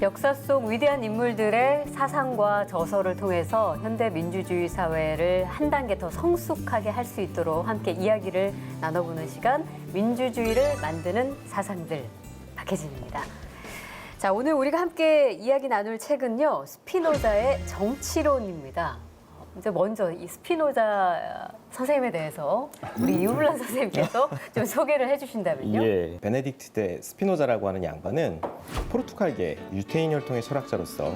역사 속 위대한 인물들의 사상과 저서를 통해서 현대 민주주의 사회를 한 단계 더 성숙하게 할 수 있도록 함께 이야기를 나눠보는 시간, 민주주의를 만드는 사상들, 박혜진입니다. 자, 오늘 우리가 함께 이야기 나눌 책은요, 스피노자의 정치론입니다. 이제 먼저 이 스피노자 선생님에 대해서 우리 이울란 선생님께서 좀 소개를 해주신다면요. 예, 베네딕트 대 스피노자라고 하는 양반은 포르투갈계 유태인 혈통의 철학자로서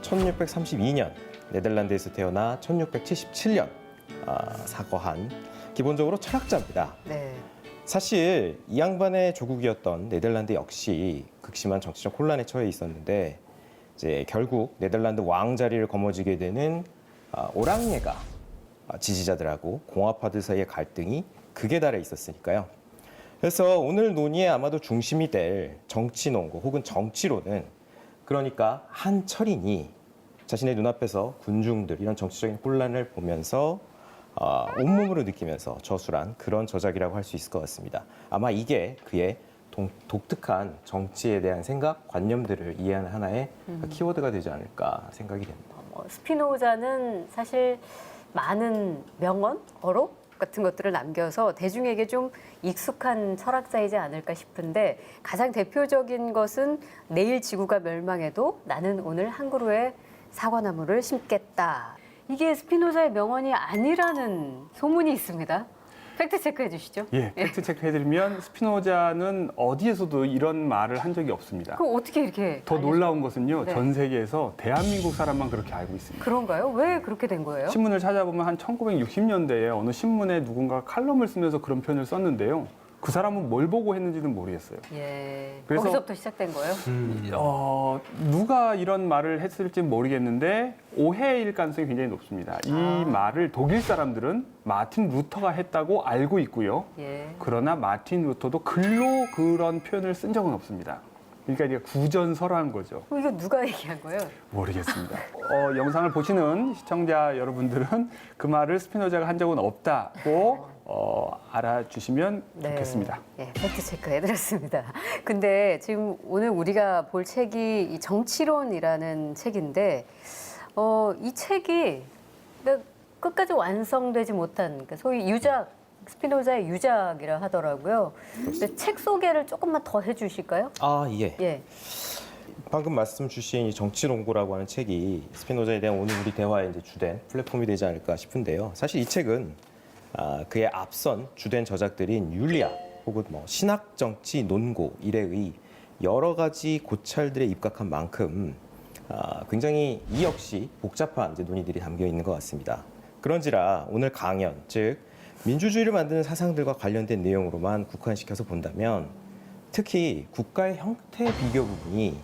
1632년 네덜란드에서 태어나 1677년 사거한 기본적으로 철학자입니다. 네. 사실 이 양반의 조국이었던 네덜란드 역시 극심한 정치적 혼란에 처해 있었는데 이제 결국 네덜란드 왕 자리를 거머쥐게 되는 오랑예가 지지자들하고 공화파들 사이의 갈등이 극에 달해 있었으니까요. 그래서 오늘 논의에 아마도 중심이 될 정치 논고 혹은 정치론은 그러니까 한 철인이 자신의 눈앞에서 군중들 이런 정치적인 혼란을 보면서 온몸으로 느끼면서 저술한 그런 저작이라고 할 수 있을 것 같습니다. 아마 이게 그의 독특한 정치에 대한 생각, 관념들을 이해하는 하나의 키워드가 되지 않을까 생각이 됩니다. 스피노자는 사실 많은 명언, 어록 같은 것들을 남겨서 대중에게 좀 익숙한 철학자이지 않을까 싶은데 가장 대표적인 것은 내일 지구가 멸망해도 나는 오늘 한 그루의 사과나무를 심겠다. 이게 스피노자의 명언이 아니라는 소문이 있습니다. 팩트 체크해 주시죠. 예, 팩트 체크해드리면 스피노자는 어디에서도 이런 말을 한 적이 없습니다. 그럼 어떻게 이렇게 더 놀라운 것은요, 네. 전 세계에서 대한민국 사람만 그렇게 알고 있습니다. 그런가요? 왜 그렇게 된 거예요? 신문을 찾아보면 한 1960년대에 어느 신문에 누군가 칼럼을 쓰면서 그런 표현을 썼는데요. 그 사람은 뭘 보고 했는지는 모르겠어요. 예. 그래서- 거기서부터 시작된 거예요? 누가 이런 말을 했을지 모르겠는데 오해일 가능성이 굉장히 높습니다. 이 말을 독일 사람들은 마틴 루터가 했다고 알고 있고요. 예. 그러나 마틴 루터도 글로 그런 표현을 쓴 적은 없습니다. 그러니까 이게 구전설화한 거죠. 그럼 이거 누가 얘기한 거예요? 모르겠습니다. 영상을 보시는 시청자 여러분들은 그 말을 스피노자가 한 적은 없다고 알아주시면 좋겠습니다. 예, 팩트 체크 해드렸습니다. 근데 지금 오늘 우리가 볼 책이 이 정치론이라는 책인데, 이 책이 그러니까 끝까지 완성되지 못한, 그러니까 소위 유작, 스피노자의 유작이라 하더라고요. 근데 책 소개를 조금만 더 해주실까요? 예. 예. 방금 말씀 주신 이 정치론고라고 하는 책이 스피노자에 대한 오늘 우리 대화의 이제 주된 플랫폼이 되지 않을까 싶은데요. 사실 이 책은 그의 앞선 주된 저작들인 율리아 혹은 신학 정치 논고 이래의 여러 가지 고찰들에 입각한 만큼 굉장히 이 역시 복잡한 이제 논의들이 담겨 있는 것 같습니다. 그런지라 오늘 강연, 즉 민주주의를 만드는 사상들과 관련된 내용으로만 국한시켜서 본다면 특히 국가의 형태 비교 부분이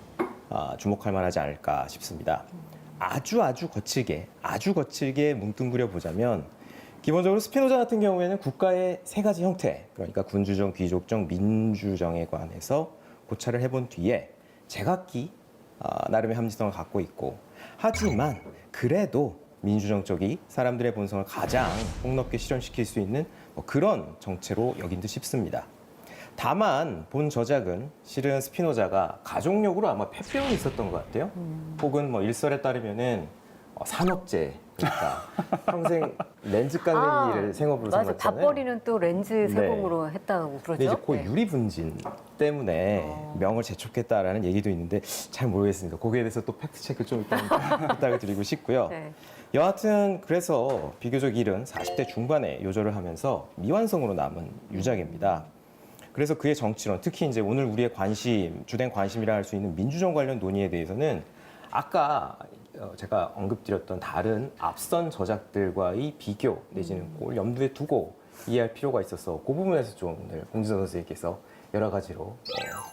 주목할 만하지 않을까 싶습니다. 아주 거칠게 뭉뚱그려 보자면 기본적으로 스피노자 같은 경우에는 국가의 세 가지 형태, 그러니까 군주정, 귀족정, 민주정에 관해서 고찰을 해본 뒤에 제각기 나름의 합리성을 갖고 있고, 하지만 그래도 민주정 쪽이 사람들의 본성을 가장 폭넓게 실현시킬 수 있는 그런 정체로 여긴 듯 싶습니다. 다만 본 저작은 실은 스피노자가 가족력으로 아마 폐병이 있었던 것 같아요. 혹은 일설에 따르면은 산업재, 그러니까 평생 렌즈 깎는 일을 생업으로 맞아. 삼았잖아요. 밥벌이는 또 렌즈 세공으로 했다고 그러죠. 근데 이제 그 네. 유리 분진 때문에 명을 재촉했다라는 얘기도 있는데 잘 모르겠습니다. 거기에 대해서 또 팩트 체크 좀 일단 부탁을 드리고 싶고요. 네. 여하튼 그래서 비교적 이른 40대 중반에 요절을 하면서 미완성으로 남은 유작입니다. 그래서 그의 정치론, 특히 이제 오늘 우리의 주된 관심이라 할 수 있는 민주정 관련 논의에 대해서는 아까 제가 언급드렸던 다른 앞선 저작들과의 비교 내지는 그걸 염두에 두고 이해할 필요가 있어서 그 부분에서 좀 오늘 공진서 선생님께서 여러 가지로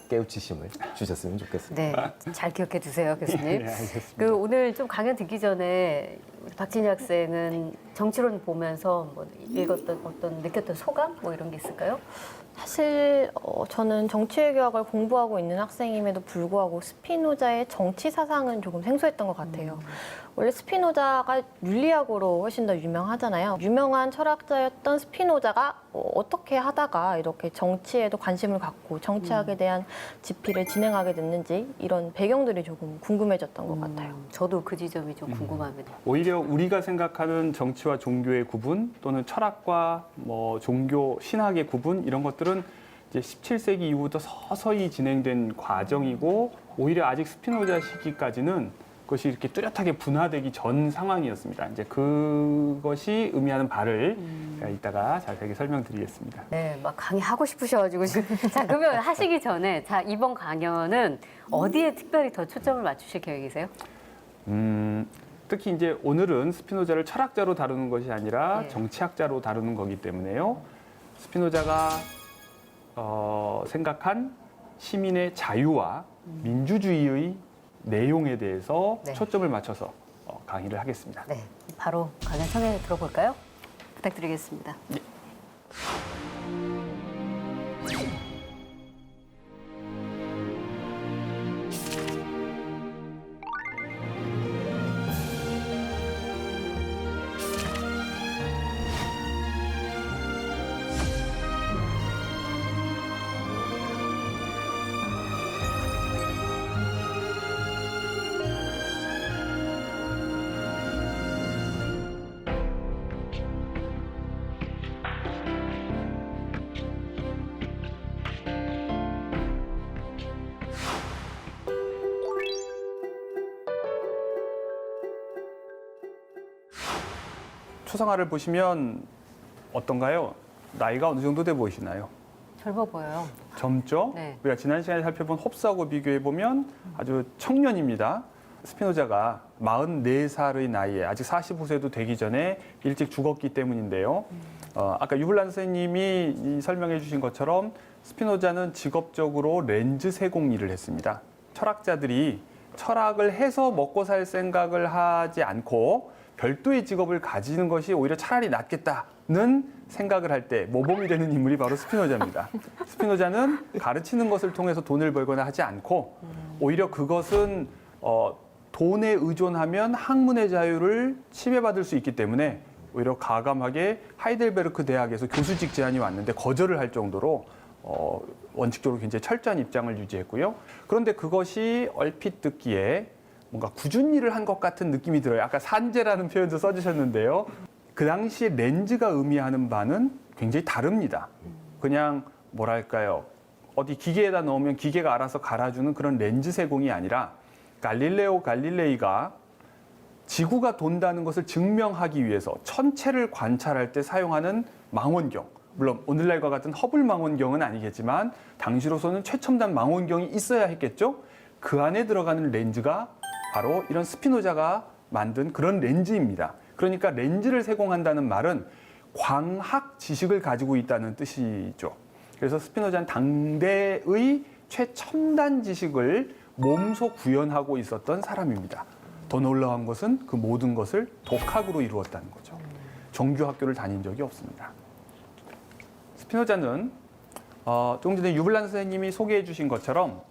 깨우치심을 주셨으면 좋겠습니다. 네, 잘 기억해 두세요, 교수님. 네, 알겠습니다. 오늘 좀 강연 듣기 전에 우리 박진희 학생은 정치론 보면서 읽었던 느꼈던 소감 이런 게 있을까요? 사실 저는 정치외교학을 공부하고 있는 학생임에도 불구하고 스피노자의 정치 사상은 조금 생소했던 것 같아요. 원래 스피노자가 윤리학으로 훨씬 더 유명하잖아요. 유명한 철학자였던 스피노자가 어떻게 하다가 이렇게 정치에도 관심을 갖고 정치학에 대한 집필을 진행하게 됐는지 이런 배경들이 조금 궁금해졌던 것 같아요. 저도 그 지점이 좀 궁금합니다. 오히려 우리가 생각하는 정치와 종교의 구분 또는 철학과 뭐 종교, 신학의 구분 이런 것들은 이제 17세기 이후부터 서서히 진행된 과정이고 오히려 아직 스피노자 시기까지는 그것이 이렇게 뚜렷하게 분화되기 전 상황이었습니다. 이제 그것이 의미하는 바를 제가 이따가 자세하게 설명드리겠습니다. 네, 막 강의하고 싶으셔가지고 지금. 자, 그러면 하시기 전에 자, 이번 강연은 어디에 특별히 더 초점을 맞추실 계획이세요? 특히 이제 오늘은 스피노자를 철학자로 다루는 것이 아니라 네. 정치학자로 다루는 거기 때문에요. 스피노자가 생각한 시민의 자유와 민주주의의 내용에 대해서 네. 초점을 맞춰서 강의를 하겠습니다. 네, 바로 강연 청해 들어볼까요? 부탁드리겠습니다. 초상화를 보시면 어떤가요? 나이가 어느 정도 돼 보이시나요? 젊어 보여요. 젊죠? 네. 우리가 지난 시간에 살펴본 홉스하고 비교해 보면 아주 청년입니다. 스피노자가 44살의 나이에 아직 45세도 되기 전에 일찍 죽었기 때문인데요. 아까 유블란 선생님이 설명해 주신 것처럼 스피노자는 직업적으로 렌즈 세공 일을 했습니다. 철학자들이 철학을 해서 먹고 살 생각을 하지 않고 별도의 직업을 가지는 것이 오히려 차라리 낫겠다는 생각을 할 때 모범이 되는 인물이 바로 스피노자입니다. 스피노자는 가르치는 것을 통해서 돈을 벌거나 하지 않고 오히려 그것은 돈에 의존하면 학문의 자유를 침해받을 수 있기 때문에 오히려 가감하게 하이델베르크 대학에서 교수직 제안이 왔는데 거절을 할 정도로 원칙적으로 굉장히 철저한 입장을 유지했고요. 그런데 그것이 얼핏 듣기에 뭔가 굳은 일을 한 것 같은 느낌이 들어요. 아까 산재라는 표현도 써주셨는데요. 그 당시에 렌즈가 의미하는 바는 굉장히 다릅니다. 그냥 뭐랄까요. 어디 기계에다 넣으면 기계가 알아서 갈아주는 그런 렌즈 세공이 아니라 갈릴레오 갈릴레이가 지구가 돈다는 것을 증명하기 위해서 천체를 관찰할 때 사용하는 망원경. 물론 오늘날과 같은 허블 망원경은 아니겠지만 당시로서는 최첨단 망원경이 있어야 했겠죠. 그 안에 들어가는 렌즈가 바로 이런 스피노자가 만든 그런 렌즈입니다. 그러니까 렌즈를 세공한다는 말은 광학 지식을 가지고 있다는 뜻이죠. 그래서 스피노자는 당대의 최첨단 지식을 몸소 구현하고 있었던 사람입니다. 더 놀라운 것은 그 모든 것을 독학으로 이루었다는 거죠. 정규 학교를 다닌 적이 없습니다. 스피노자는 조금 전에 유블란 선생님이 소개해 주신 것처럼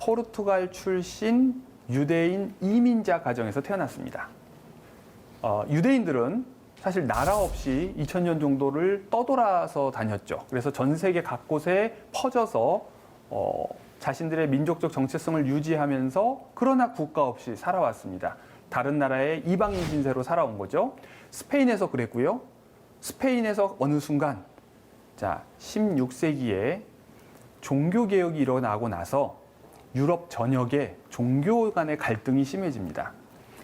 포르투갈 출신 유대인 이민자 가정에서 태어났습니다. 유대인들은 사실 나라 없이 2000년 정도를 떠돌아서 다녔죠. 그래서 전 세계 각곳에 퍼져서 자신들의 민족적 정체성을 유지하면서 그러나 국가 없이 살아왔습니다. 다른 나라의 이방인 신세로 살아온 거죠. 스페인에서 그랬고요. 스페인에서 어느 순간 16세기에 종교개혁이 일어나고 나서 유럽 전역에 종교 간의 갈등이 심해집니다.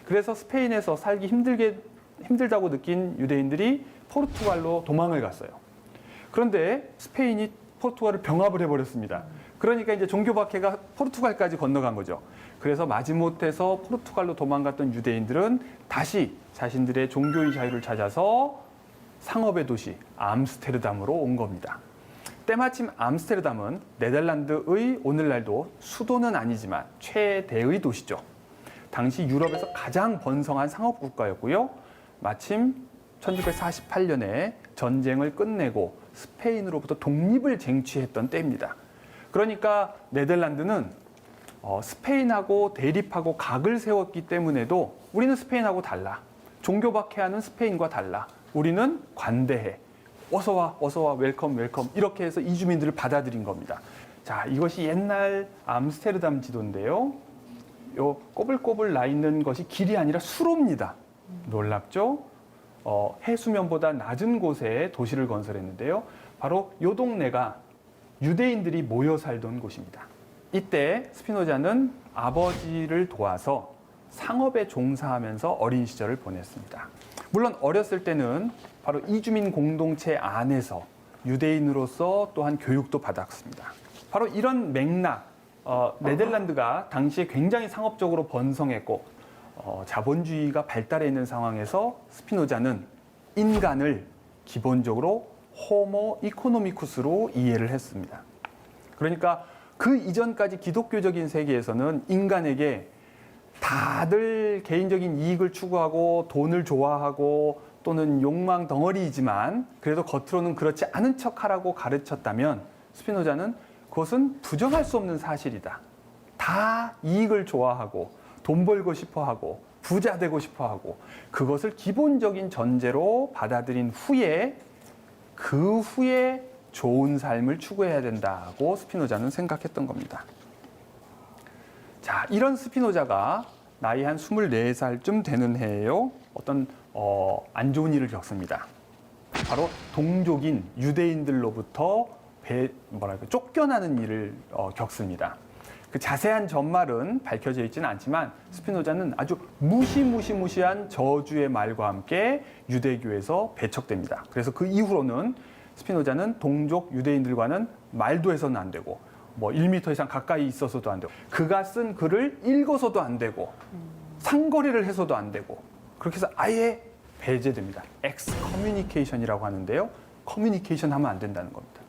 그래서 스페인에서 살기 힘들다고 느낀 유대인들이 포르투갈로 도망을 갔어요. 그런데 스페인이 포르투갈을 병합을 해버렸습니다. 그러니까 이제 종교 박해가 포르투갈까지 건너간 거죠. 그래서 마지못해서 포르투갈로 도망갔던 유대인들은 다시 자신들의 종교의 자유를 찾아서 상업의 도시 암스테르담으로 온 겁니다. 때마침 암스테르담은 네덜란드의 오늘날도 수도는 아니지만 최대의 도시죠. 당시 유럽에서 가장 번성한 상업 국가였고요. 마침 1648년에 전쟁을 끝내고 스페인으로부터 독립을 쟁취했던 때입니다. 그러니까 네덜란드는 스페인하고 대립하고 각을 세웠기 때문에도 우리는 스페인하고 달라. 종교 박해하는 스페인과 달라. 우리는 관대해. 어서 와, 웰컴 이렇게 해서 이주민들을 받아들인 겁니다. 자, 이것이 옛날 암스테르담 지도인데요. 요 꼬불꼬불 나 있는 것이 길이 아니라 수로입니다. 놀랍죠? 해수면보다 낮은 곳에 도시를 건설했는데요. 바로 요 동네가 유대인들이 모여 살던 곳입니다. 이때 스피노자는 아버지를 도와서 상업에 종사하면서 어린 시절을 보냈습니다. 물론 어렸을 때는 바로 이주민 공동체 안에서 유대인으로서 또한 교육도 받았습니다. 바로 이런 맥락, 네덜란드가 당시에 굉장히 상업적으로 번성했고 자본주의가 발달해 있는 상황에서 스피노자는 인간을 기본적으로 호모 이코노미쿠스로 이해를 했습니다. 그러니까 그 이전까지 기독교적인 세계에서는 인간에게 다들 개인적인 이익을 추구하고 돈을 좋아하고 또는 욕망 덩어리이지만 그래도 겉으로는 그렇지 않은 척하라고 가르쳤다면 스피노자는 그것은 부정할 수 없는 사실이다. 다 이익을 좋아하고 돈 벌고 싶어하고 부자 되고 싶어하고 그것을 기본적인 전제로 받아들인 후에 그 후에 좋은 삶을 추구해야 된다고 스피노자는 생각했던 겁니다. 자, 이런 스피노자가 나이 한 24살쯤 되는 해에요. 어떤 안 좋은 일을 겪습니다. 바로 동족인 유대인들로부터 쫓겨나는 일을 겪습니다. 그 자세한 전말은 밝혀져 있지는 않지만 스피노자는 아주 무시무시한 저주의 말과 함께 유대교에서 배척됩니다. 그래서 그 이후로는 스피노자는 동족 유대인들과는 말도 해서는 안 되고 1m 이상 가까이 있어서도 안 되고 그가 쓴 글을 읽어서도 안 되고 상거래를 해서도 안 되고 그렇게 해서 아예 배제됩니다. 엑스커뮤니케이션이라고 하는데요. 커뮤니케이션 하면 안 된다는 겁니다.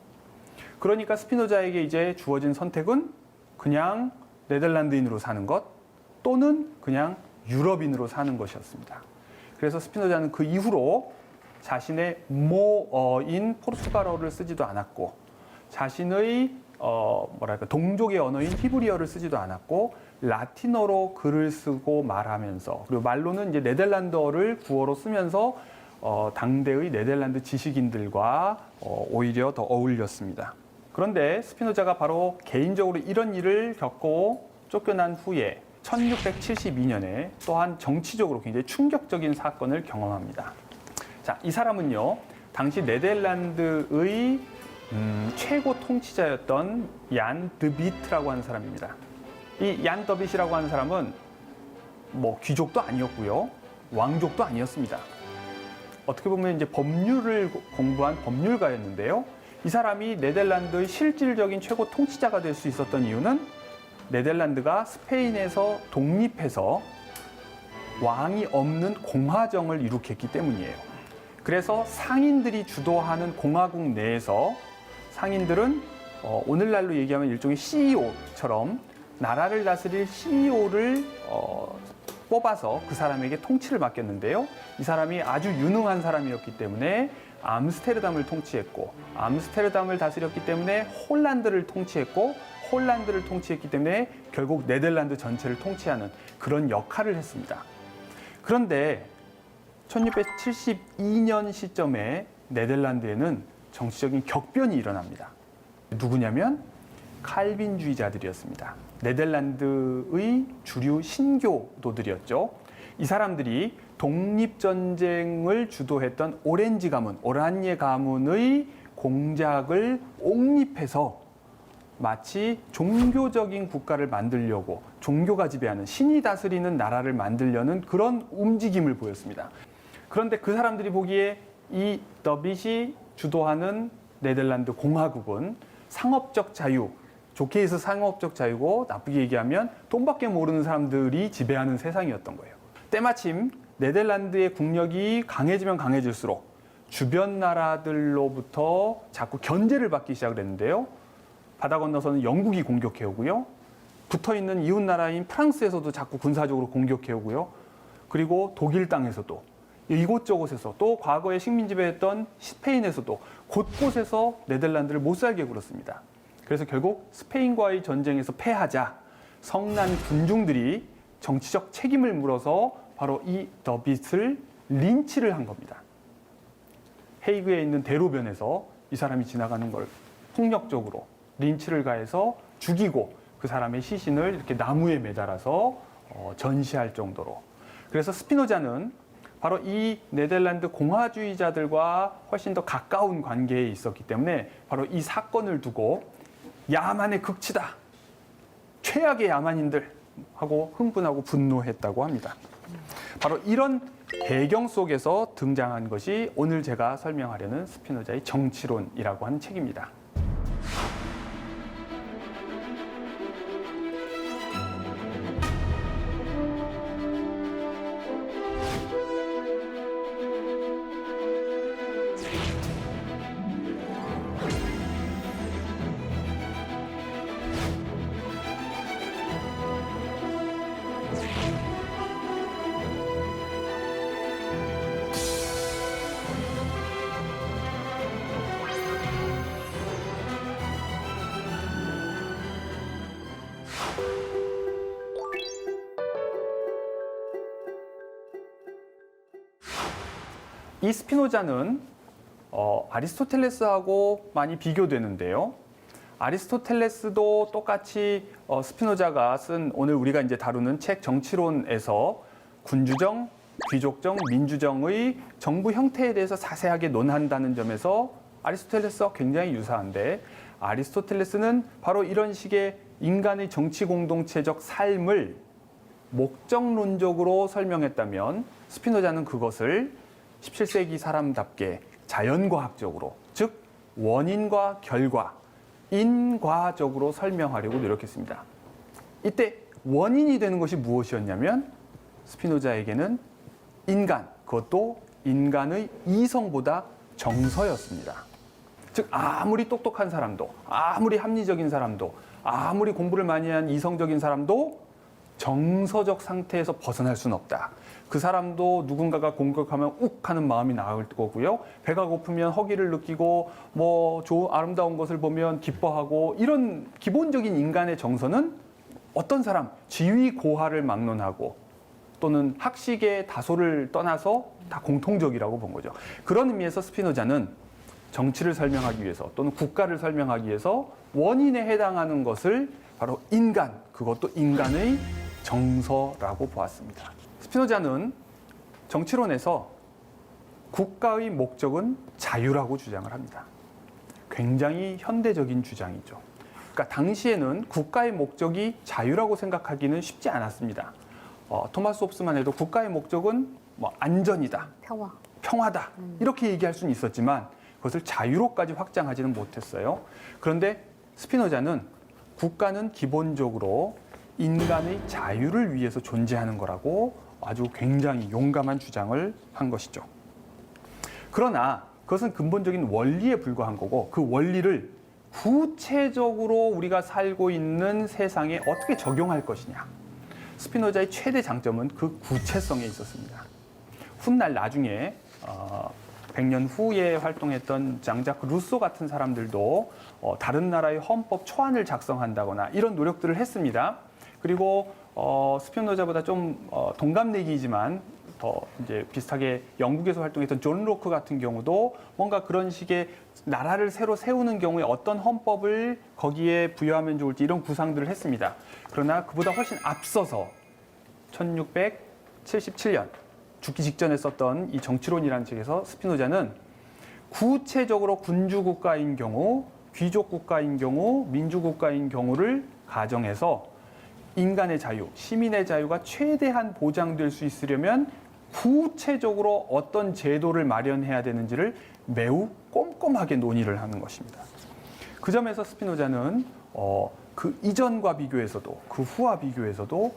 그러니까 스피노자에게 이제 주어진 선택은 그냥 네덜란드인으로 사는 것 또는 그냥 유럽인으로 사는 것이었습니다. 그래서 스피노자는 그 이후로 자신의 모어인 포르투갈어를 쓰지도 않았고 자신의 동족의 언어인 히브리어를 쓰지도 않았고 라틴어로 글을 쓰고 말하면서 그리고 말로는 이제 네덜란드어를 구어로 쓰면서 당대의 네덜란드 지식인들과 오히려 더 어울렸습니다. 그런데 스피노자가 바로 개인적으로 이런 일을 겪고 쫓겨난 후에 1672년에 또한 정치적으로 굉장히 충격적인 사건을 경험합니다. 자, 이 사람은요, 당시 네덜란드의 최고 통치자였던 얀 드비트라고 하는 사람입니다. 이 얀 더빗이라고 하는 사람은 귀족도 아니었고요, 왕족도 아니었습니다. 어떻게 보면 이제 법률을 공부한 법률가였는데요. 이 사람이 네덜란드의 실질적인 최고 통치자가 될 수 있었던 이유는 네덜란드가 스페인에서 독립해서 왕이 없는 공화정을 이룩했기 때문이에요. 그래서 상인들이 주도하는 공화국 내에서 상인들은 오늘날로 얘기하면 일종의 CEO처럼 나라를 다스릴 CEO를 뽑아서 그 사람에게 통치를 맡겼는데요. 이 사람이 아주 유능한 사람이었기 때문에 암스테르담을 통치했고 암스테르담을 다스렸기 때문에 홀란드를 통치했고 홀란드를 통치했기 때문에 결국 네덜란드 전체를 통치하는 그런 역할을 했습니다. 그런데 1672년 시점에 네덜란드에는 정치적인 격변이 일어납니다. 누구냐면 칼빈주의자들이었습니다. 네덜란드의 주류 신교도들이었죠. 이 사람들이 독립전쟁을 주도했던 오렌지 가문, 오란예 가문의 공작을 옹립해서 마치 종교적인 국가를 만들려고 종교가 지배하는 신이 다스리는 나라를 만들려는 그런 움직임을 보였습니다. 그런데 그 사람들이 보기에 이 더빗이 주도하는 네덜란드 공화국은 상업적 자유, 좋게 해서 상업적 자유고 나쁘게 얘기하면 돈밖에 모르는 사람들이 지배하는 세상이었던 거예요. 때마침 네덜란드의 국력이 강해지면 강해질수록 주변 나라들로부터 자꾸 견제를 받기 시작을 했는데요. 바다 건너서는 영국이 공격해오고요. 붙어있는 이웃 나라인 프랑스에서도 자꾸 군사적으로 공격해오고요. 그리고 독일 땅에서도 이곳저곳에서 또 과거에 식민 지배했던 스페인에서도 곳곳에서 네덜란드를 못 살게 굴었습니다. 그래서 결국 스페인과의 전쟁에서 패하자 성난 군중들이 정치적 책임을 물어서 바로 이 더빗을 린치를 한 겁니다. 헤이그에 있는 대로변에서 이 사람이 지나가는 걸 폭력적으로 린치를 가해서 죽이고 그 사람의 시신을 이렇게 나무에 매달아서 전시할 정도로. 그래서 스피노자는 바로 이 네덜란드 공화주의자들과 훨씬 더 가까운 관계에 있었기 때문에 바로 이 사건을 두고 야만의 극치다, 최악의 야만인들 하고 흥분하고 분노했다고 합니다. 바로 이런 배경 속에서 등장한 것이 오늘 제가 설명하려는 스피노자의 정치론이라고 하는 책입니다. 이 스피노자는 아리스토텔레스하고 많이 비교되는데요. 아리스토텔레스도 똑같이 스피노자가 쓴 오늘 우리가 이제 다루는 책 정치론에서 군주정, 귀족정, 민주정의 정부 형태에 대해서 자세하게 논한다는 점에서 아리스토텔레스와 굉장히 유사한데, 아리스토텔레스는 바로 이런 식의 인간의 정치 공동체적 삶을 목적론적으로 설명했다면, 스피노자는 그것을 17세기 사람답게 자연과학적으로, 즉 원인과 결과, 인과적으로 설명하려고 노력했습니다. 이때 원인이 되는 것이 무엇이었냐면 스피노자에게는 인간, 그것도 인간의 이성보다 정서였습니다. 즉 아무리 똑똑한 사람도, 아무리 합리적인 사람도, 아무리 공부를 많이 한 이성적인 사람도 정서적 상태에서 벗어날 수는 없다. 그 사람도 누군가가 공격하면 욱 하는 마음이 나올 거고요. 배가 고프면 허기를 느끼고 아름다운 것을 보면 기뻐하고, 이런 기본적인 인간의 정서는 어떤 사람, 지위 고하를 막론하고 또는 학식의 다소를 떠나서 다 공통적이라고 본 거죠. 그런 의미에서 스피노자는 정치를 설명하기 위해서 또는 국가를 설명하기 위해서 원인에 해당하는 것을 바로 인간, 그것도 인간의 정서라고 보았습니다. 스피노자는 정치론에서 국가의 목적은 자유라고 주장을 합니다. 굉장히 현대적인 주장이죠. 그러니까 당시에는 국가의 목적이 자유라고 생각하기는 쉽지 않았습니다. 토마스 홉스만 해도 국가의 목적은 안전이다, 평화다 이렇게 얘기할 수는 있었지만 그것을 자유로까지 확장하지는 못했어요. 그런데 스피노자는 국가는 기본적으로 인간의 자유를 위해서 존재하는 거라고 아주 굉장히 용감한 주장을 한 것이죠. 그러나 그것은 근본적인 원리에 불과한 거고, 그 원리를 구체적으로 우리가 살고 있는 세상에 어떻게 적용할 것이냐. 스피노자의 최대 장점은 그 구체성에 있었습니다. 훗날 나중에 100년 후에 활동했던 장자크 루소 같은 사람들도 다른 나라의 헌법 초안을 작성한다거나 이런 노력들을 했습니다. 그리고 스피노자보다 좀 동갑내기이지만 더 이제 비슷하게 영국에서 활동했던 존 로크 같은 경우도 뭔가 그런 식의 나라를 새로 세우는 경우에 어떤 헌법을 거기에 부여하면 좋을지 이런 구상들을 했습니다. 그러나 그보다 훨씬 앞서서 1677년 죽기 직전에 썼던 이 정치론이라는 책에서 스피노자는 구체적으로 군주국가인 경우, 귀족국가인 경우, 민주국가인 경우를 가정해서 인간의 자유, 시민의 자유가 최대한 보장될 수 있으려면 구체적으로 어떤 제도를 마련해야 되는지를 매우 꼼꼼하게 논의를 하는 것입니다. 그 점에서 스피노자는 그 이전과 비교해서도, 그 후와 비교해서도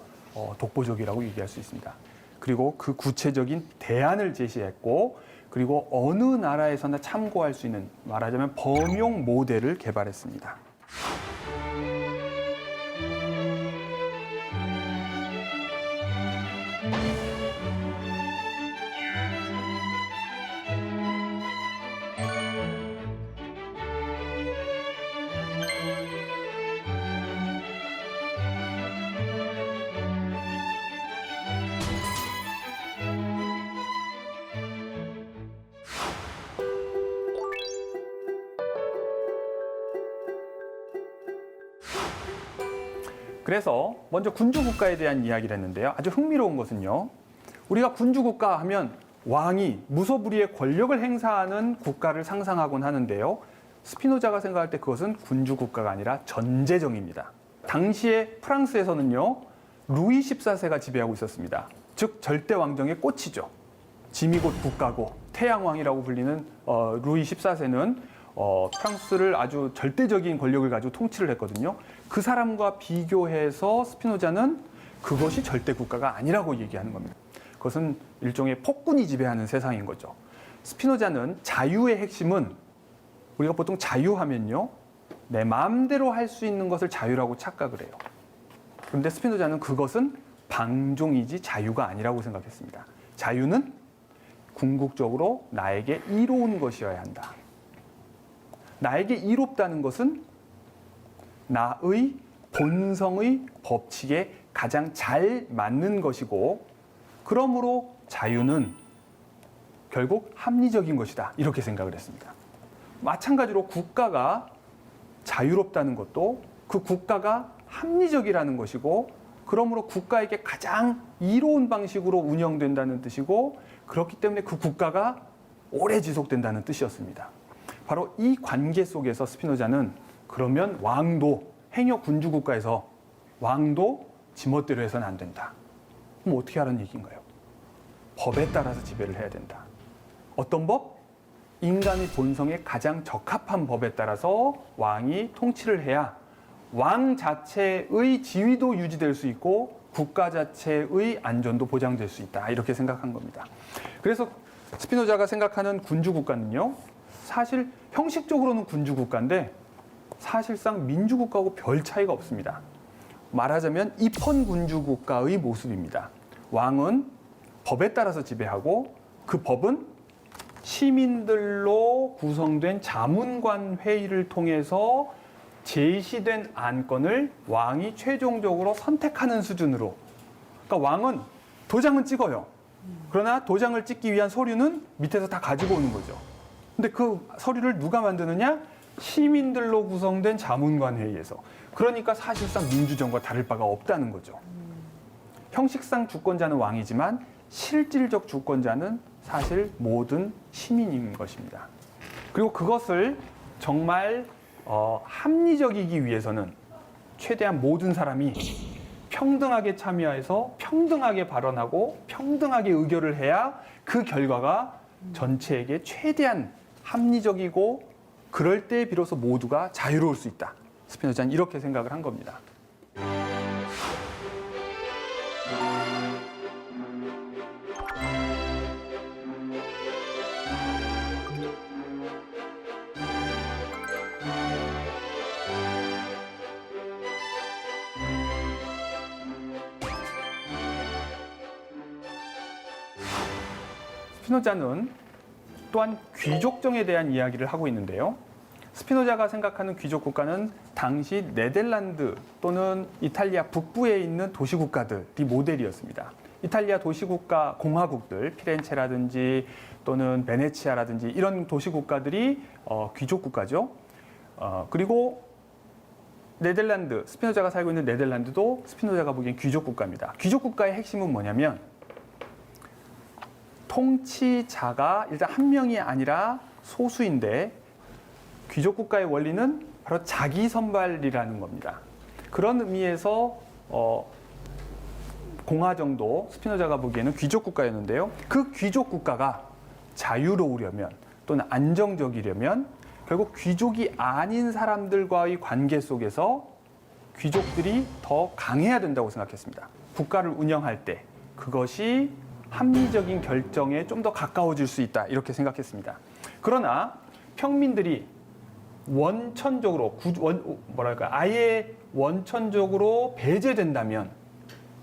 독보적이라고 얘기할 수 있습니다. 그리고 그 구체적인 대안을 제시했고, 그리고 어느 나라에서나 참고할 수 있는, 말하자면 범용 모델을 개발했습니다. 그래서 먼저 군주국가에 대한 이야기를 했는데요. 아주 흥미로운 것은요. 우리가 군주국가 하면 왕이 무소불위의 권력을 행사하는 국가를 상상하곤 하는데요. 스피노자가 생각할 때 그것은 군주국가가 아니라 전제정입니다. 당시에 프랑스에서는요. 루이 14세가 지배하고 있었습니다. 즉 절대 왕정의 꽃이죠. 짐이 곧 국가고 태양왕이라고 불리는 루이 14세는 프랑스를 아주 절대적인 권력을 가지고 통치를 했거든요. 그 사람과 비교해서 스피노자는 그것이 절대 국가가 아니라고 얘기하는 겁니다. 그것은 일종의 폭군이 지배하는 세상인 거죠. 스피노자는 자유의 핵심은 우리가 보통 자유하면요. 내 마음대로 할 수 있는 것을 자유라고 착각을 해요. 그런데 스피노자는 그것은 방종이지 자유가 아니라고 생각했습니다. 자유는 궁극적으로 나에게 이로운 것이어야 한다. 나에게 이롭다는 것은 나의 본성의 법칙에 가장 잘 맞는 것이고, 그러므로 자유는 결국 합리적인 것이다. 이렇게 생각을 했습니다. 마찬가지로 국가가 자유롭다는 것도 그 국가가 합리적이라는 것이고, 그러므로 국가에게 가장 이로운 방식으로 운영된다는 뜻이고, 그렇기 때문에 그 국가가 오래 지속된다는 뜻이었습니다. 바로 이 관계 속에서 스피노자는 그러면 왕도 행여 군주국가에서 왕도 지멋대로 해서는 안 된다. 그럼 어떻게 하라는 얘기인가요? 법에 따라서 지배를 해야 된다. 어떤 법? 인간의 본성에 가장 적합한 법에 따라서 왕이 통치를 해야 왕 자체의 지위도 유지될 수 있고 국가 자체의 안전도 보장될 수 있다. 이렇게 생각한 겁니다. 그래서 스피노자가 생각하는 군주국가는요. 사실 형식적으로는 군주국가인데 사실상 민주국가하고 별 차이가 없습니다. 말하자면 입헌군주국가의 모습입니다. 왕은 법에 따라서 지배하고 그 법은 시민들로 구성된 자문관 회의를 통해서 제시된 안건을 왕이 최종적으로 선택하는 수준으로. 그러니까 왕은 도장은 찍어요. 그러나 도장을 찍기 위한 서류는 밑에서 다 가지고 오는 거죠. 근데 그 서류를 누가 만드느냐? 시민들로 구성된 자문관 회의에서. 그러니까 사실상 민주정과 다를 바가 없다는 거죠. 형식상 주권자는 왕이지만 실질적 주권자는 사실 모든 시민인 것입니다. 그리고 그것을 정말 합리적이기 위해서는 최대한 모든 사람이 평등하게 참여해서 평등하게 발언하고 평등하게 의결을 해야 그 결과가 전체에게 최대한 합리적이고 그럴 때 비로소 모두가 자유로울 수 있다. 스피노자는 이렇게 생각을 한 겁니다. 스피노자는 또한 귀족정에 대한 이야기를 하고 있는데요. 스피노자가 생각하는 귀족 국가는 당시 네덜란드 또는 이탈리아 북부에 있는 도시국가들이 모델이었습니다. 이탈리아 도시국가 공화국들, 피렌체라든지 또는 베네치아라든지 이런 도시국가들이 귀족 국가죠. 그리고 네덜란드, 스피노자가 살고 있는 네덜란드도 스피노자가 보기엔 귀족 국가입니다. 귀족 국가의 핵심은 뭐냐면 통치자가 일단 한 명이 아니라 소수인데 귀족 국가의 원리는 바로 자기 선발이라는 겁니다. 그런 의미에서 공화정도 스피노자가 보기에는 귀족 국가였는데요. 그 귀족 국가가 자유로우려면 또는 안정적이려면 결국 귀족이 아닌 사람들과의 관계 속에서 귀족들이 더 강해야 된다고 생각했습니다. 국가를 운영할 때 그것이 합리적인 결정에 좀 더 가까워질 수 있다 이렇게 생각했습니다. 그러나 평민들이 원천적으로 아예 원천적으로 배제된다면,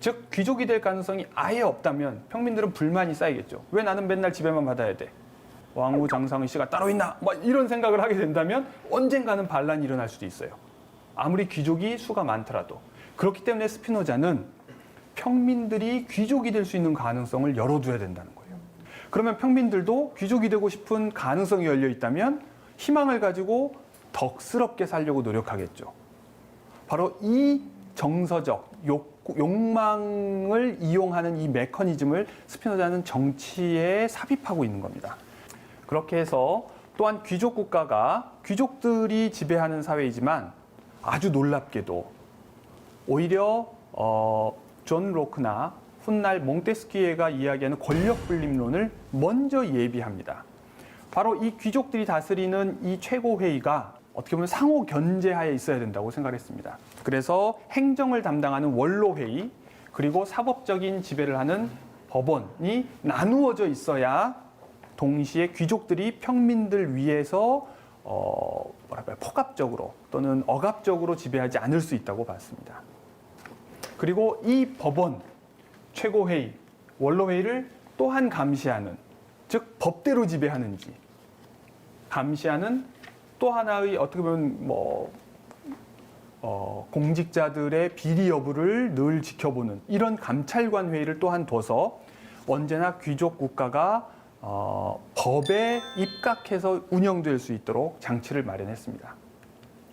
즉 귀족이 될 가능성이 아예 없다면 평민들은 불만이 쌓이겠죠. 왜 나는 맨날 지배만 받아야 돼? 왕후 장상의 씨가 따로 있나? 뭐 이런 생각을 하게 된다면 언젠가는 반란이 일어날 수도 있어요. 아무리 귀족이 수가 많더라도. 그렇기 때문에 스피노자는 평민들이 귀족이 될 수 있는 가능성을 열어둬야 된다는 거예요. 그러면 평민들도 귀족이 되고 싶은 가능성이 열려 있다면 희망을 가지고 덕스럽게 살려고 노력하겠죠. 바로 이 정서적 욕망을 이용하는 이 메커니즘을 스피노자는 정치에 삽입하고 있는 겁니다. 그렇게 해서 또한 귀족 국가가 귀족들이 지배하는 사회이지만 아주 놀랍게도 오히려 존 로크나 훗날 몽테스키에가 이야기하는 권력 분립론을 먼저 예비합니다. 바로 이 귀족들이 다스리는 이 최고회의가 어떻게 보면 상호 견제하에 있어야 된다고 생각했습니다. 그래서 행정을 담당하는 원로회의 그리고 사법적인 지배를 하는 법원이 나누어져 있어야 동시에 귀족들이 평민들 위해서 폭압적으로 또는 억압적으로 지배하지 않을 수 있다고 봤습니다. 그리고 이 법원, 최고회의, 원로회의를 또한 감시하는, 즉 법대로 지배하는지 감시하는 또 하나의 어떻게 보면 공직자들의 비리 여부를 늘 지켜보는 이런 감찰관 회의를 또한 둬서 언제나 귀족 국가가 법에 입각해서 운영될 수 있도록 장치를 마련했습니다.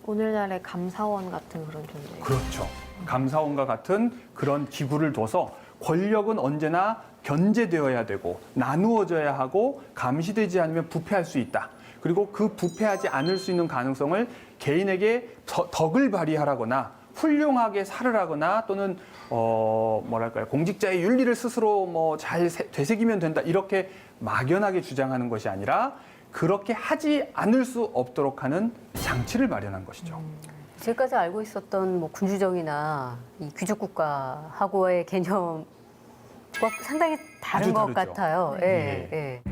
오늘날의 감사원 같은 그런 존재. 그렇죠. 감사원과 같은 그런 기구를 둬서 권력은 언제나 견제되어야 되고 나누어져야 하고 감시되지 않으면 부패할 수 있다. 그리고 그 부패하지 않을 수 있는 가능성을 개인에게 덕을 발휘하라거나 훌륭하게 살으라거나 또는 공직자의 윤리를 스스로 잘 되새기면 된다 이렇게 막연하게 주장하는 것이 아니라 그렇게 하지 않을 수 없도록 하는 장치를 마련한 것이죠. 지금까지 알고 있었던 군주정이나 이 귀족국가하고의 개념과 상당히 다른 아주 것 다르죠. 같아요. 네. 예.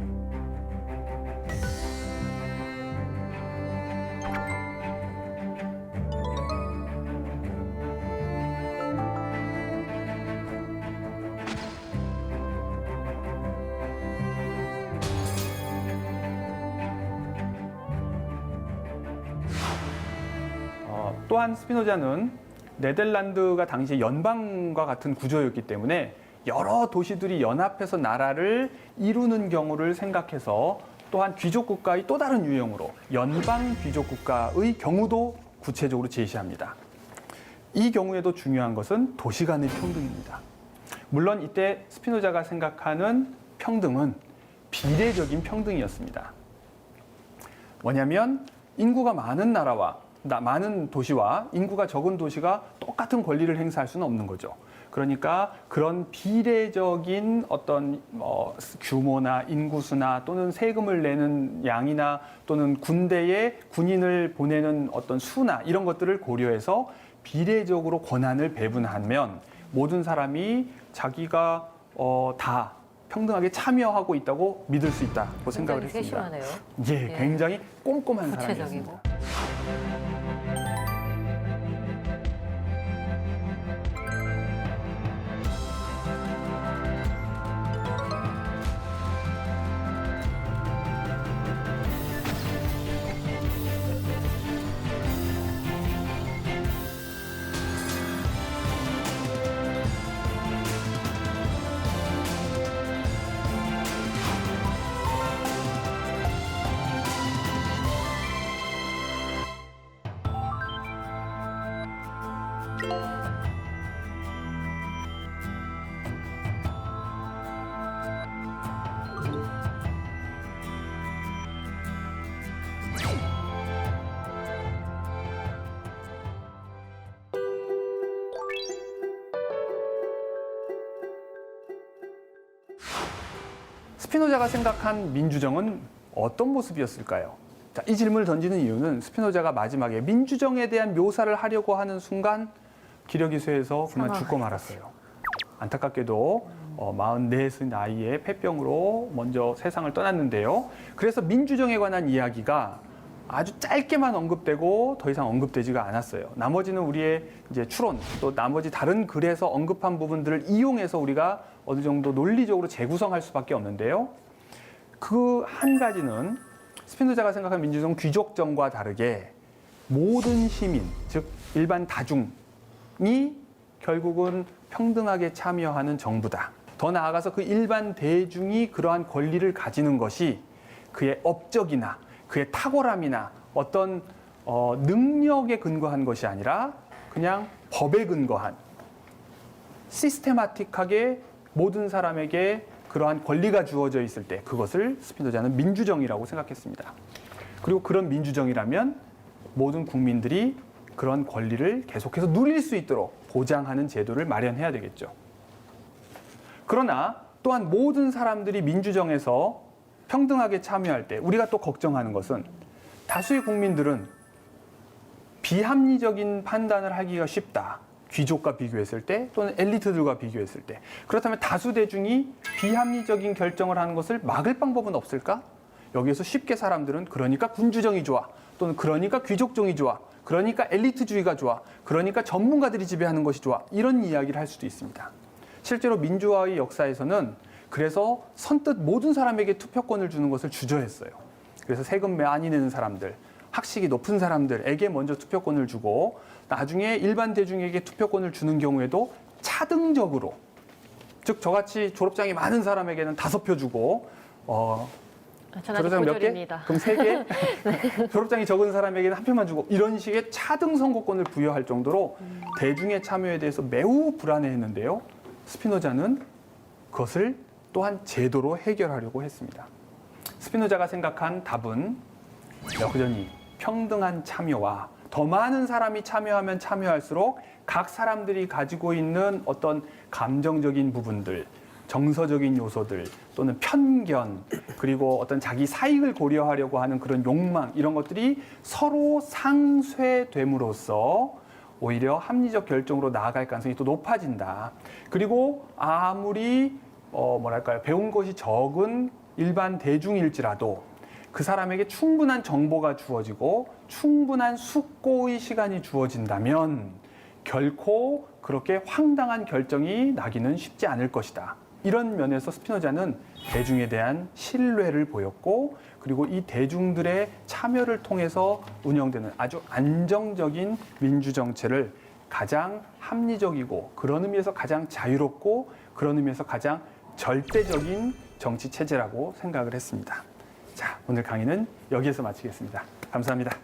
또한 스피노자는 네덜란드가 당시 연방과 같은 구조였기 때문에 여러 도시들이 연합해서 나라를 이루는 경우를 생각해서 또한 귀족 국가의 또 다른 유형으로 연방 귀족 국가의 경우도 구체적으로 제시합니다. 이 경우에도 중요한 것은 도시 간의 평등입니다. 물론 이때 스피노자가 생각하는 평등은 비례적인 평등이었습니다. 뭐냐면 인구가 많은 나라와 많은 도시와 인구가 적은 도시가 똑같은 권리를 행사할 수는 없는 거죠. 그러니까 그런 비례적인 어떤 규모나 인구수나 또는 세금을 내는 양이나 또는 군대에 군인을 보내는 어떤 수나 이런 것들을 고려해서 비례적으로 권한을 배분하면 모든 사람이 자기가 다 평등하게 참여하고 있다고 믿을 수 있다고 생각을 했습니다. 세심하네요. 예, 굉장히 꼼꼼한 구체적이고. 사람이었습니다. 스피노자가 생각한 민주정은 어떤 모습이었을까요? 자, 이 질문을 던지는 이유는 스피노자가 마지막에 민주정에 대한 묘사를 하려고 하는 순간 기력이 쇠해서 그만 죽고 말았어요. 안타깝게도 44의 나이에 폐병으로 먼저 세상을 떠났는데요. 그래서 민주정에 관한 이야기가 아주 짧게만 언급되고 더 이상 언급되지가 않았어요. 나머지는 우리의 이제 추론 또 나머지 다른 글에서 언급한 부분들을 이용해서 우리가 어느 정도 논리적으로 재구성할 수밖에 없는데요. 그 한 가지는 스피노자가 생각한 민주정은 귀족정과 다르게 모든 시민, 즉 일반 다중이 결국은 평등하게 참여하는 정부다. 더 나아가서 그 일반 대중이 그러한 권리를 가지는 것이 그의 업적이나 그의 탁월함이나 어떤 능력에 근거한 것이 아니라 그냥 법에 근거한 시스테마틱하게 모든 사람에게 그러한 권리가 주어져 있을 때 그것을 스피노자는 민주정의라고 생각했습니다. 그리고 그런 민주정의라면 모든 국민들이 그런 권리를 계속해서 누릴 수 있도록 보장하는 제도를 마련해야 되겠죠. 그러나 또한 모든 사람들이 민주정에서 평등하게 참여할 때 우리가 또 걱정하는 것은 다수의 국민들은 비합리적인 판단을 하기가 쉽다. 귀족과 비교했을 때 또는 엘리트들과 비교했을 때. 그렇다면 다수 대중이 비합리적인 결정을 하는 것을 막을 방법은 없을까? 여기에서 쉽게 사람들은 그러니까 군주정이 좋아. 또는 그러니까 귀족정이 좋아. 그러니까 엘리트주의가 좋아. 그러니까 전문가들이 지배하는 것이 좋아. 이런 이야기를 할 수도 있습니다. 실제로 민주화의 역사에서는 그래서 선뜻 모든 사람에게 투표권을 주는 것을 주저했어요. 그래서 세금 많이 내는 사람들, 학식이 높은 사람들에게 먼저 투표권을 주고 나중에 일반 대중에게 투표권을 주는 경우에도 차등적으로, 즉 저같이 졸업장이 많은 사람에게는 5표 주고 저는 아직 졸업장 몇 개? 고졸입니다. 그럼 3개? 졸업장이 적은 사람에게는 1표만 주고 이런 식의 차등 선거권을 부여할 정도로 대중의 참여에 대해서 매우 불안해했는데요. 스피노자는 그것을 또한 제도로 해결하려고 했습니다. 스피노자가 생각한 답은 여전히 평등한 참여와 더 많은 사람이 참여하면 참여할수록 각 사람들이 가지고 있는 어떤 감정적인 부분들, 정서적인 요소들 또는 편견 그리고 어떤 자기 사익을 고려하려고 하는 그런 욕망 이런 것들이 서로 상쇄됨으로써 오히려 합리적 결정으로 나아갈 가능성이 또 높아진다. 그리고 아무리 배운 것이 적은 일반 대중일지라도 그 사람에게 충분한 정보가 주어지고 충분한 숙고의 시간이 주어진다면 결코 그렇게 황당한 결정이 나기는 쉽지 않을 것이다. 이런 면에서 스피노자는 대중에 대한 신뢰를 보였고 그리고 이 대중들의 참여를 통해서 운영되는 아주 안정적인 민주정체를 가장 합리적이고 그런 의미에서 가장 자유롭고 그런 의미에서 가장 절대적인 정치 체제라고 생각을 했습니다. 자, 오늘 강의는 여기에서 마치겠습니다. 감사합니다.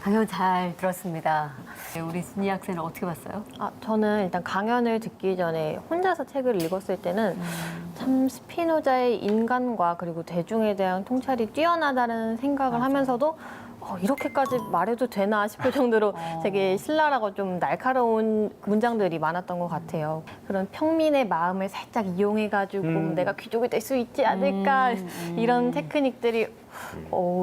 강연 잘 들었습니다. 우리 순희 학생은 어떻게 봤어요? 저는 일단 강연을 듣기 전에 혼자서 책을 읽었을 때는 참 스피노자의 인간과 그리고 대중에 대한 통찰이 뛰어나다는 생각을 하면서도 이렇게까지 말해도 되나 싶을 정도로 되게 신랄하고 좀 날카로운 문장들이 많았던 것 같아요. 그런 평민의 마음을 살짝 이용해가지고 내가 귀족이 될 수 있지 않을까 이런 테크닉들이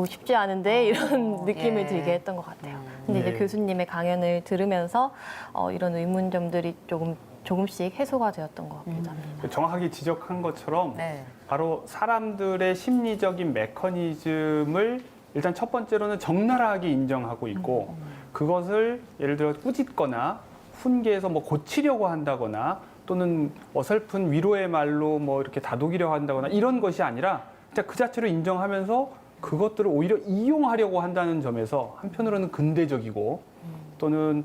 쉽지 않은데 이런 느낌을 들게 했던 것 같아요. 근데 이제 교수님의 강연을 들으면서 이런 의문점들이 조금씩 해소가 되었던 것 같기도 합니다. 정확하게 지적한 것처럼 네. 바로 사람들의 심리적인 메커니즘을 일단 첫 번째로는 적나라하게 인정하고 있고 그것을 예를 들어 꾸짖거나 훈계해서 고치려고 한다거나 또는 어설픈 위로의 말로 이렇게 다독이려 한다거나 이런 것이 아니라 진짜 그 자체로 인정하면서 그것들을 오히려 이용하려고 한다는 점에서 한편으로는 근대적이고 또는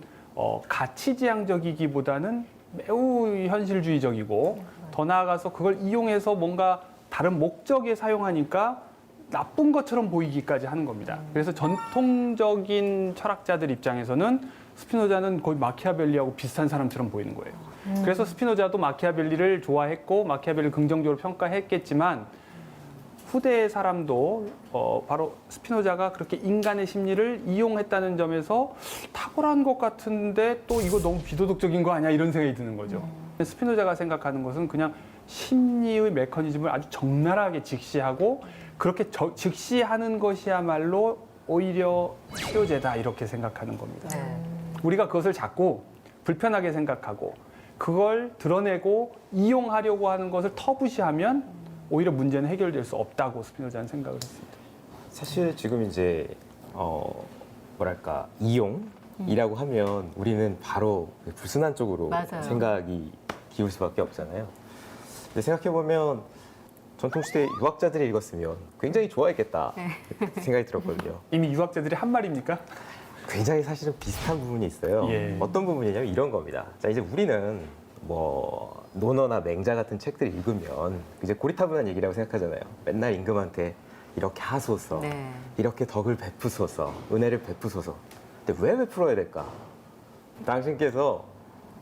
가치지향적이기보다는 매우 현실주의적이고 더 나아가서 그걸 이용해서 뭔가 다른 목적에 사용하니까 나쁜 것처럼 보이기까지 하는 겁니다. 그래서 전통적인 철학자들 입장에서는 스피노자는 거의 마키아벨리하고 비슷한 사람처럼 보이는 거예요. 그래서 스피노자도 마키아벨리를 좋아했고 마키아벨리를 긍정적으로 평가했겠지만 후대의 사람도 바로 스피노자가 그렇게 인간의 심리를 이용했다는 점에서 탁월한 것 같은데 또 이거 너무 비도덕적인 거 아니야 이런 생각이 드는 거죠. 스피노자가 생각하는 것은 그냥 심리의 메커니즘을 아주 적나라하게 직시하고 그렇게 직시하는 것이야말로 오히려 치료제다 이렇게 생각하는 겁니다. 우리가 그것을 자꾸 불편하게 생각하고 그걸 드러내고 이용하려고 하는 것을 터부시하면 오히려 문제는 해결될 수 없다고 스피노자는 생각을 했습니다. 사실 지금 이제 뭐랄까 이용이라고 하면 우리는 바로 불순한 쪽으로 맞아요. 생각이 기울 수밖에 없잖아요. 근데 생각해 보면 전통시대 유학자들이 읽었으면 굉장히 좋아했겠다 생각이 들었거든요. 이미 유학자들이 한 말입니까? 굉장히 사실은 비슷한 부분이 있어요. 예. 어떤 부분이냐면 이런 겁니다. 자, 이제 우리는 뭐 논어나 맹자 같은 책들을 읽으면 이제 고리타분한 얘기라고 생각하잖아요. 맨날 임금한테 이렇게 하소서, 네. 이렇게 덕을 베푸소서, 은혜를 베푸소서. 근데 왜 베풀어야 될까? 당신께서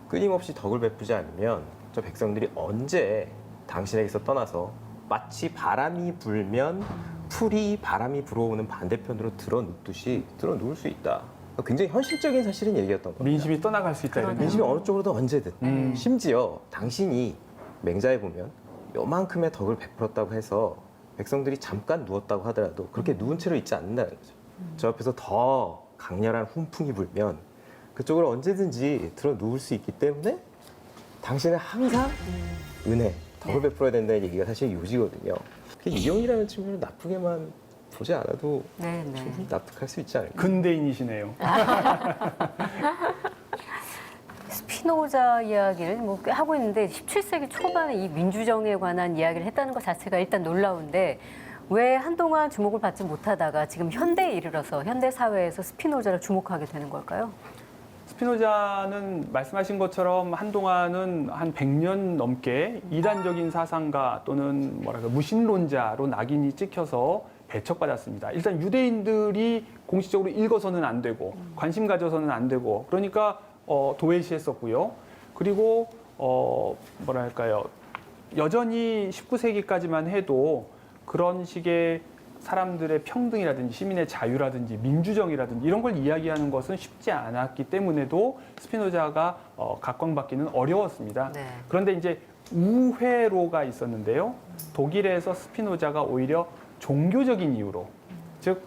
끊임없이 덕을 베푸지 않으면 저 백성들이 언제 당신에게서 떠나서 마치 바람이 불면 풀이 바람이 불어오는 반대편으로 드러눕듯이 드러누울 수 있다. 굉장히 현실적인 사실은 얘기였던 겁니다. 민심이 떠나갈 수 있다. 이런 그러네요. 민심이 어느 쪽으로든 언제든 음. 심지어 당신이 맹자에 보면 요만큼의 덕을 베풀었다고 해서 백성들이 잠깐 누웠다고 하더라도 그렇게 누운 채로 있지 않는다는 거죠. 저 옆에서 더 강렬한 훈풍이 불면 그쪽으로 언제든지 들어 누울 수 있기 때문에 당신은 항상 은혜, 덕을 베풀어야 된다는 얘기가 사실 요지거든요. 이용이라는 친구를 나쁘게만 보지 않아도 네, 네. 충분히 납득할 수 있지 않을까. 근대인이시네요. 스피노자 이야기를 뭐 꽤 하고 있는데 17세기 초반에 이 민주정에 관한 이야기를 했다는 것 자체가 일단 놀라운데 왜 한동안 주목을 받지 못하다가 지금 현대에 이르러서 현대 사회에서 스피노자를 주목하게 되는 걸까요? 스피노자는 말씀하신 것처럼 한동안은 한 100년 넘게 이단적인 사상가 또는 뭐랄까 무신론자로 낙인이 찍혀서 배척받았습니다. 일단 유대인들이 공식적으로 읽어서는 안 되고 관심 가져서는 안 되고 그러니까 도외시했었고요. 그리고 뭐랄까요 여전히 19세기까지만 해도 그런 식의 사람들의 평등이라든지 시민의 자유라든지 민주정이라든지 이런 걸 이야기하는 것은 쉽지 않았기 때문에도 스피노자가 각광받기는 어려웠습니다. 네. 그런데 이제 우회로가 있었는데요. 독일에서 스피노자가 오히려 종교적인 이유로 즉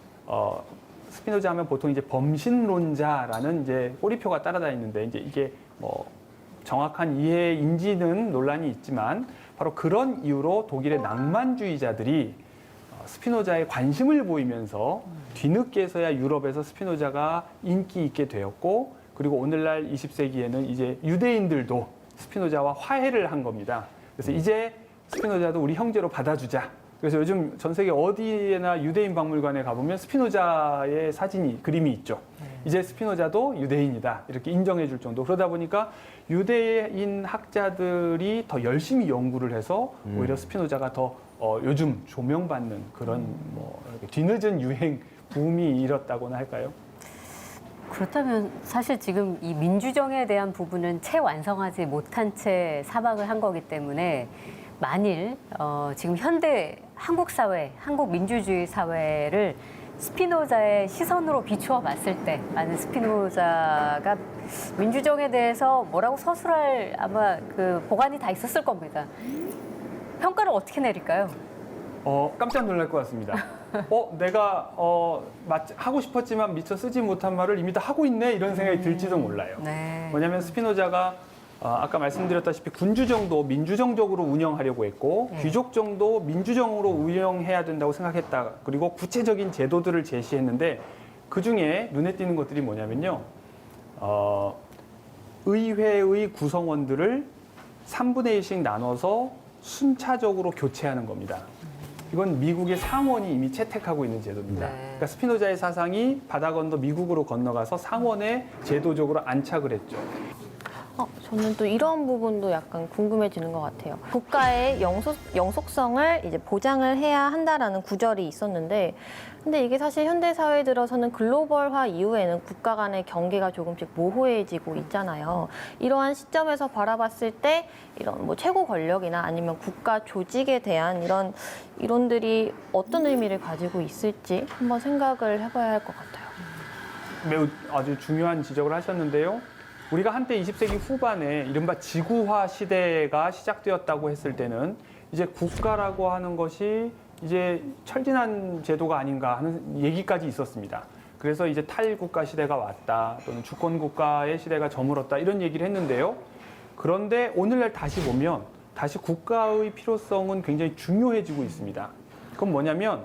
스피노자 하면 보통 이제 범신론자라는 이제 꼬리표가 따라다니는데 이제 이게 뭐 정확한 이해인지는 논란이 있지만 바로 그런 이유로 독일의 낭만주의자들이 스피노자에 관심을 보이면서 뒤늦게서야 유럽에서 스피노자가 인기 있게 되었고 그리고 오늘날 20세기에는 이제 유대인들도 스피노자와 화해를 한 겁니다. 그래서 이제 스피노자도 우리 형제로 받아주자. 그래서 요즘 전 세계 어디에나 유대인 박물관에 가보면 스피노자의 그림이 있죠. 이제 스피노자도 유대인이다. 이렇게 인정해 줄 정도. 그러다 보니까 유대인 학자들이 더 열심히 연구를 해서 오히려 스피노자가 더 요즘 조명받는 그런 뭐 이렇게 뒤늦은 유행 붐이 일었다고나 할까요? 그렇다면 사실 지금 이 민주정에 대한 부분은 채 완성하지 못한 채 사박을 한 거기 때문에 만일 지금 현대 한국 사회, 한국 민주주의 사회를 스피노자의 시선으로 비추어 봤을 때 많은 스피노자가 민주정에 대해서 뭐라고 서술할 아마 그 보관이 다 있었을 겁니다. 평가를 어떻게 내릴까요? 깜짝 놀랄 것 같습니다. 내가 하고 싶었지만 미처 쓰지 못한 말을 이미 다 하고 있네 이런 생각이 들지도 몰라요. 네. 뭐냐면 스피노자가 아까 말씀드렸다시피 군주정도 민주정적으로 운영하려고 했고 귀족정도 민주정으로 운영해야 된다고 생각했다. 그리고 구체적인 제도들을 제시했는데 그중에 눈에 띄는 것들이 뭐냐면요. 의회의 구성원들을 3분의 1씩 나눠서 순차적으로 교체하는 겁니다. 이건 미국의 상원이 이미 채택하고 있는 제도입니다. 네. 그러니까 스피노자의 사상이 바다 건너 미국으로 건너가서 상원에 제도적으로 안착을 했죠. 저는 또 이런 부분도 약간 궁금해지는 것 같아요. 국가의 영속성을 이제 보장을 해야 한다라는 구절이 있었는데, 근데 이게 사실 현대 사회에 들어서는 글로벌화 이후에는 국가 간의 경계가 조금씩 모호해지고 있잖아요. 이러한 시점에서 바라봤을 때 이런 뭐 최고 권력이나 아니면 국가 조직에 대한 이런 이론들이 어떤 의미를 가지고 있을지 한번 생각을 해봐야 할 것 같아요. 매우 아주 중요한 지적을 하셨는데요. 우리가 한때 20세기 후반에 이른바 지구화 시대가 시작되었다고 했을 때는 이제 국가라고 하는 것이 이제 철진한 제도가 아닌가 하는 얘기까지 있었습니다. 그래서 이제 탈국가 시대가 왔다 또는 주권국가의 시대가 저물었다 이런 얘기를 했는데요. 그런데 오늘날 다시 보면 다시 국가의 필요성은 굉장히 중요해지고 있습니다. 그건 뭐냐면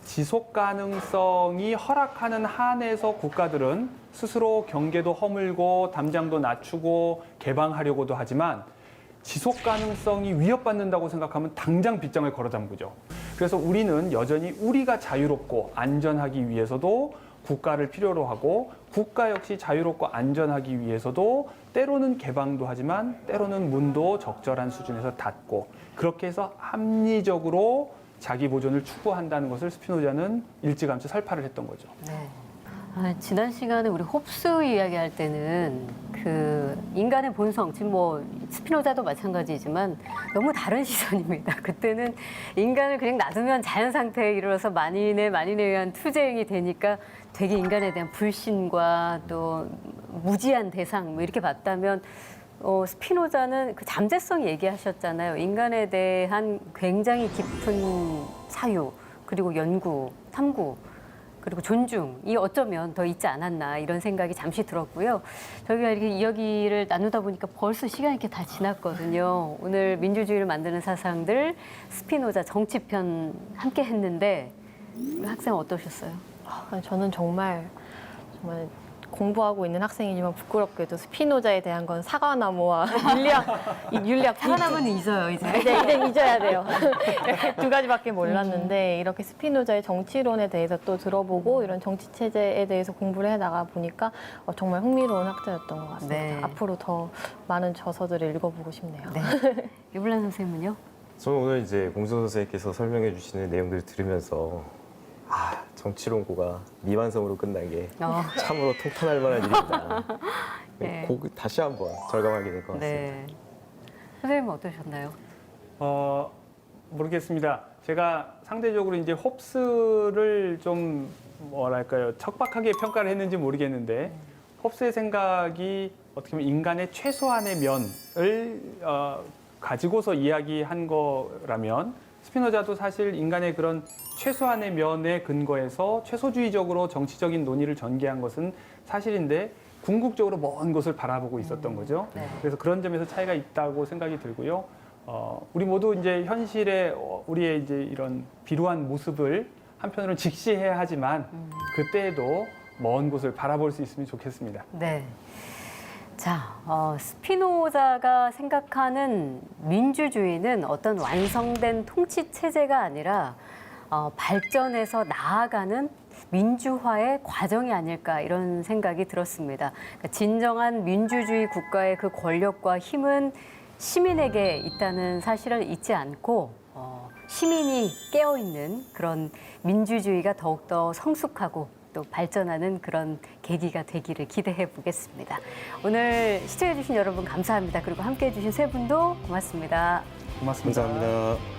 지속 가능성이 허락하는 한에서 국가들은 스스로 경계도 허물고 담장도 낮추고 개방하려고도 하지만 지속 가능성이 위협받는다고 생각하면 당장 빗장을 걸어 잠그죠. 그래서 우리는 여전히 우리가 자유롭고 안전하기 위해서도 국가를 필요로 하고 국가 역시 자유롭고 안전하기 위해서도 때로는 개방도 하지만 때로는 문도 적절한 수준에서 닫고 그렇게 해서 합리적으로 자기 보존을 추구한다는 것을 스피노자는 일찌감치 설파를 했던 거죠. 네. 지난 시간에 우리 홉스 이야기할 때는 그 인간의 본성, 지금 뭐 스피노자도 마찬가지지만 너무 다른 시선입니다. 그때는 인간을 그냥 놔두면 자연 상태에 이르러서 만인에 의한 투쟁이 되니까 되게 인간에 대한 불신과 또 무지한 대상 뭐 이렇게 봤다면 스피노자는 그 잠재성 얘기하셨잖아요. 인간에 대한 굉장히 깊은 사유, 그리고 연구, 탐구, 그리고 존중이 어쩌면 더 있지 않았나 이런 생각이 잠시 들었고요. 저희가 이렇게 이야기를 나누다 보니까 벌써 시간이 이렇게 다 지났거든요. 오늘 민주주의를 만드는 사상들 스피노자 정치편 함께 했는데 우리 학생 어떠셨어요? 저는 정말 공부하고 있는 학생이지만 부끄럽게도 스피노자에 대한 건 사과나무와 윤리학 사과나무는 잊어요, 이제. 이제 잊어야 돼요. 이렇게 두 가지밖에 몰랐는데 이렇게 스피노자의 정치론에 대해서 또 들어보고 이런 정치 체제에 대해서 공부를 해나가 보니까 정말 흥미로운 학자였던 것 같습니다. 네. 앞으로 더 많은 저서들을 읽어보고 싶네요. 네. 유블란 선생님은요? 저는 오늘 이제 공정 선생님께서 설명해 주시는 내용들을 들으면서 정치론고가 미완성으로 끝난 게 참으로 통탄할 만한 일입니다. 네. 꼭 다시 한번 절감하게 될 것 같습니다. 네. 선생님은 어떠셨나요? 모르겠습니다. 제가 상대적으로 이제 홉스를 좀 뭐랄까요 척박하게 평가를 했는지 모르겠는데 홉스의 생각이 어떻게 보면 인간의 최소한의 면을 가지고서 이야기한 거라면 스피노자도 사실 인간의 그런 최소한의 면에 근거해서 최소주의적으로 정치적인 논의를 전개한 것은 사실인데 궁극적으로 먼 곳을 바라보고 있었던 거죠. 네. 그래서 그런 점에서 차이가 있다고 생각이 들고요. 우리 모두 이제 현실의 우리의 이제 이런 비루한 모습을 한편으로는 직시해야 하지만 그때에도 먼 곳을 바라볼 수 있으면 좋겠습니다. 네. 자, 스피노자가 생각하는 민주주의는 어떤 완성된 통치 체제가 아니라 발전해서 나아가는 민주화의 과정이 아닐까 이런 생각이 들었습니다. 그러니까 진정한 민주주의 국가의 그 권력과 힘은 시민에게 있다는 사실을 잊지 않고 시민이 깨어있는 그런 민주주의가 더욱더 성숙하고 또 발전하는 그런 계기가 되기를 기대해 보겠습니다. 오늘 시청해 주신 여러분 감사합니다. 그리고 함께해 주신 세 분도 고맙습니다. 고맙습니다. 감사합니다.